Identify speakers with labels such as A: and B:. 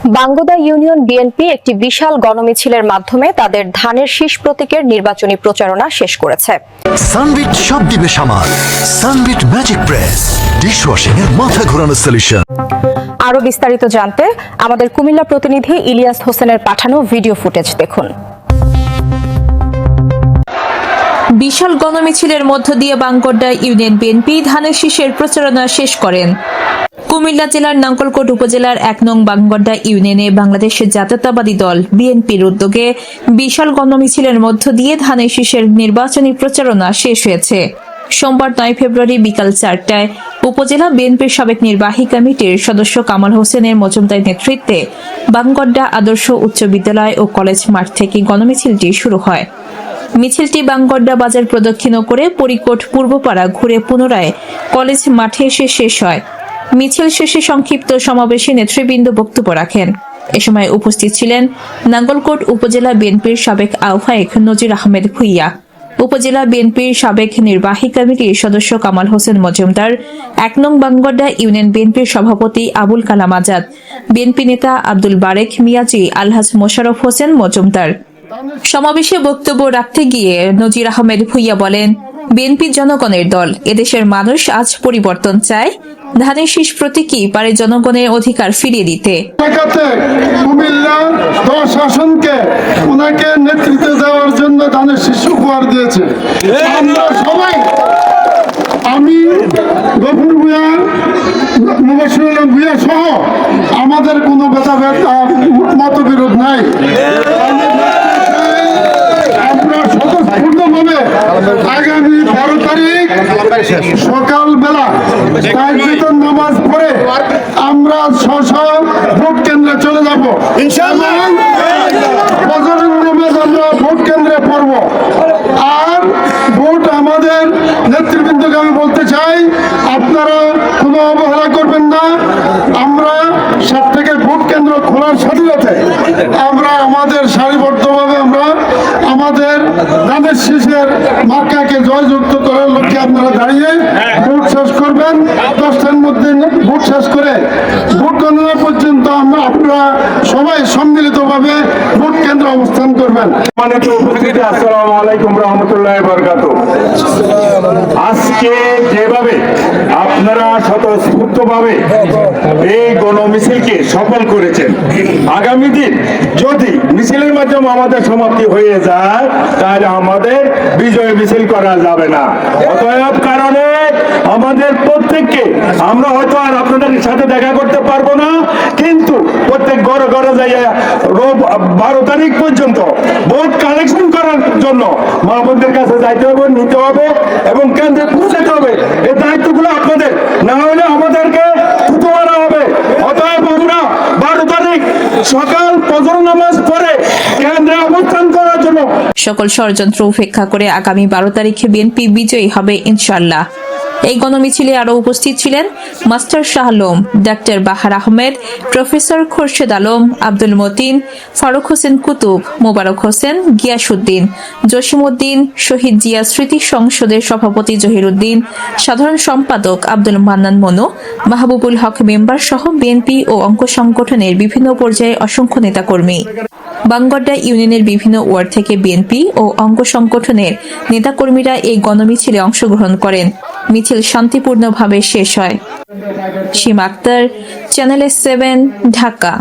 A: বাঙ্গদা union BNP একটি বিশাল গণমিছিলের মাধ্যমে তাদের ধানের শীষ প্রতীকের নির্বাচনী প্রচারণা শেষ করেছে।
B: সানবিট সব দিবে সামাল। সানবিট ম্যাজিক প্রেস ডিশওয়াশিং এর মাথা ঘোরানো সলিউশন।
A: আরো বিস্তারিত জানতে আমাদের কুমিল্লা প্রতিনিধি ইলিয়াস হোসেনের পাঠানো ভিডিও ফুটেজ দেখুন।
C: বিশাল গণমিছিলের মধ্য দিয়ে বাঙ্গদা ইউনিয়ন বিএনপি ধানের শীষের প্রচারণা শেষ করেন। কুমিল্লা জেলার নাঙ্গলকোট উপজেলার ১ নং বাঙ্গদা ইউনিয়নে বাংলাদেশ জাতীয়তাবাদী দল বিএনপির উদ্যোগে বিশাল গণমিছিলের মধ্য দিয়ে ধানের শীষের নির্বাচনী প্রচারণা শেষ হয়েছে। সোমবার ৯ ফেব্রুয়ারি বিকাল ৪টায় উপজেলা বিএনপির সাবেক নির্বাহী কমিটির সদস্য কামাল হোসেনের মজুমদার নেতৃত্বে বাঙ্গদা আদর্শ উচ্চ বিদ্যালয় ও কলেজ মাঠ থেকে গণমিছিলটি শুরু হয়। মিছিলটি বাঙ্গদা বাজার প্রদক্ষিণ করে পরিকোট পূর্বপাড়া ঘুরে পুনরায় কলেজ মাঠে এসে শেষ হয়। মিছিল শেষে সংক্ষিপ্ত সমাবেশে নেতৃবৃন্দ বক্তব্য রাখেন। এ সময় উপস্থিত ছিলেন নাঙ্গলকোট উপজেলা বিএনপির সাবেক আহ্বায়ক নজির আহমেদ ভূঁইয়া, উপজেলা বিএনপির সাবেক নির্বাহী কমিটির সদস্য কামাল হোসেন মজুমদার, ১ নং বাঙ্গদা ইউনিয়ন বিএনপির সভাপতি আবুল কালাম আজাদ, বিএনপি নেতা আব্দুল বারেক মিয়াজি, আলহাজ মোশাররফ হোসেন মজুমদার। সমাবেশে বক্তব্য রাখতে গিয়ে নজির আহমেদ ভূঁইয়া বলেন, বিএনপি জনগণের দল, এদেশের মানুষ আজ পরিবর্তন চায়। ধানের শীষ প্রতীকই পারে জনগণের অধিকার ফিরিয়ে দিতে।
D: কুমিল্লা ১০ আসনকে ওনাকে নেতৃত্ব দেওয়ার জন্য ধানের শীষ উপহার দিয়েছে। আমরা সবাই, আমি গফুর ভূঁইয়া, মুবাশির আলম ভূঁইয়া সহ আমাদের কোনো ভেদাভেদ মতবিরোধ নাই। আমরা স্বতঃস্ফূর্তভাবে আগামী ১২ তারিখ সকালবেলা তাহাজ্জুদের নামাজ পড়ে আমরা স্ব ভোট কেন্দ্রে চলে যাব। ফজরের নামাজ আমরা ভোট কেন্দ্রে পড়ব। আর ভোট আমাদের নেতৃবৃন্দকে আমি বলতে চাই, আপনারা কোনো অবহেলা করবেন না। আমরা ৭ থেকে ভোট কেন্দ্র খোলার সাথে সাথে আমরা আমাদের সারিবদ্ধভাবে আমরা আমাদের ধানের শীষের মার্কাকে জয়যুক্ত করার লক্ষ্যে আপনারা দাঁড়িয়ে ভোট শেষ করবেন। 10টার মধ্যে ভোট শেষ করে ভোট গণনা পর্যন্ত আপনারা সবাই সম্মিলিতভাবে ভোট কেন্দ্রে অবস্থান করবেন।
E: আসসালামু আলাইকুম রহমতুল্লাহ বরকাতুহু। আজকে যেভাবে আপনারা স্বতঃস্ফূর্তভাবে এই গণমিছিলকে সফল করেছেন, আগামী দিন যদি মিছিলের মাধ্যমে আমাদের সমাপ্তি হয়ে যায় তাহলে আমাদের বিজয় মিছিল করা যাবে না। অতএব কারণে আমাদের প্রত্যেককে, আমরা হয়তো আর আপনাদের সাথে দেখা করতে পারবো না, কিন্তু প্রত্যেক ঘরে ঘরে যাইয়া 12 তারিখ পর্যন্ত ভোট কালেকশন করার জন্য মা বোনদের কাছে যাইতে হবে, নিতে হবে এবং কেন্দ্রে পৌঁছাতে হবে। এই দায়িত্বগুলো আপনাদের, না হলে আমাদেরকে থুতু মারা হবে। অতএব আমরা 12 তারিখ সকাল ফজর নামাজ পড়ে কেন্দ্রে অবস্থান করার জন্য
C: সকল ষড়যন্ত্র উপেক্ষা করে আগামী ১২ তারিখে বিএনপি বিজয়ী হবে ইনশাআল্লাহ। এই গণমিছিলে আরো উপস্থিত ছিলেন মাস্টার শাহ আলম, ডাক্তার বাহার আহমেদ, প্রফেসর খোরশেদ আলম, আব্দুল মতিন, ফারুক হোসেন কুতুব, মোবারক হোসেন, গিয়াসউদ্দিন, জসিমউদ্দিন, শহীদ জিয়া স্মৃতি সংসদের সভাপতি জহিরুদ্দিন, সাধারণ সম্পাদক আব্দুল মান্নান মনু, মাহবুবুল হক মেম্বার সহ বিএনপি ও অঙ্গ সংগঠনের বিভিন্ন পর্যায়ে অসংখ্য নেতাকর্মী। বাঙ্গদা ইউনিয়নের বিভিন্ন ওয়ার্ড থেকে বিএনপি ও অঙ্গ সংগঠনের নেতাকর্মীরা এই গণমিছিলে অংশগ্রহণ করেন। মিছিল শান্তিপূর্ণভাবে শেষ হয়। সীমা আক্তার, চ্যানেল 7, ঢাকা।